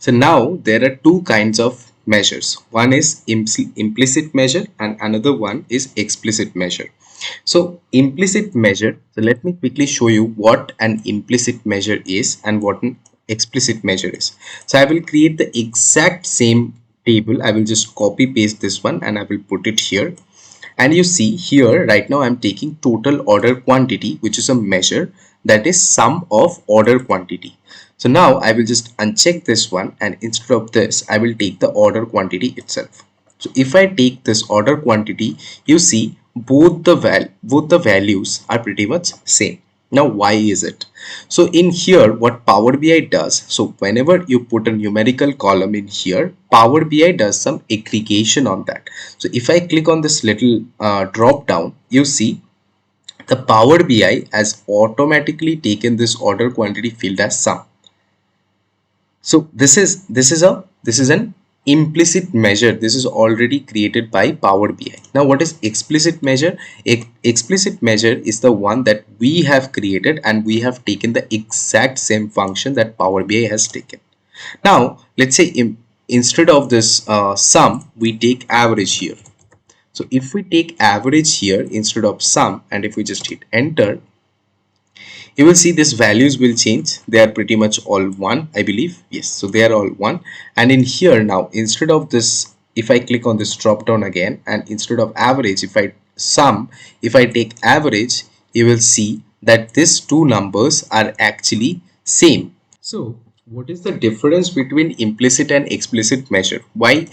So now there are two kinds of measures. One is implicit measure and another one is explicit measure. So implicit measure, so let me quickly show you what an implicit measure is and what an explicit measure is. So I will create the exact same table. I will just copy paste this one and I will put it here. And you see here right now I'm taking total order quantity, which is a measure that is sum of order quantity. So now I will just uncheck this one, and instead of this I will take the order quantity itself. So if I take this order quantity, you see both the values are pretty much same. Now why is it? So in here what Power BI does, so whenever you put a numerical column in here, Power BI does some aggregation on that. So if I click on this little drop down, you see the Power BI has automatically taken this order quantity field as sum. So this is an implicit measure. This is already created by Power BI. Now what is explicit measure? Explicit measure is the one that we have created and we have taken the exact same function that Power BI has taken. Now let's say instead of this sum, we take average here. So if we take average here instead of sum, and if we just hit enter, you will see these values will change. They are pretty much all one, I believe. Yes, so they are all one. And in here now, instead of this, if I click on this drop down again, and instead of average, if I take average, you will see that these two numbers are actually same. So what is the difference between implicit and explicit measure? Why?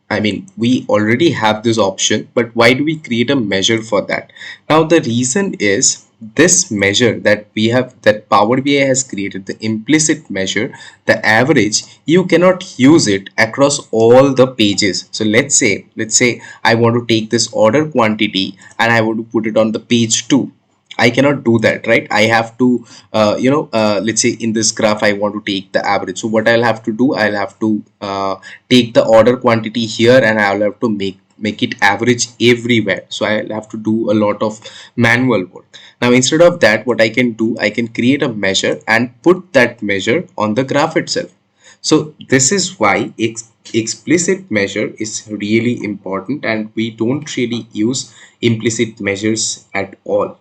I mean, we already have this option, but why do we create a measure for that? Now the reason is this measure that we have, that Power BI has created, the implicit measure, the average, you cannot use it across all the pages. So let's say I want to take this order quantity and I want to put it on the page 2. I cannot do that, right? I have to let's say in this graph I want to take the average. So what I'll have to do, I'll have to take the order quantity here and I'll have to make it average everywhere. So I'll have to do a lot of manual work. Now instead of that, what I can do, I can create a measure and put that measure on the graph itself. So this is why explicit measure is really important and we don't really use implicit measures at all.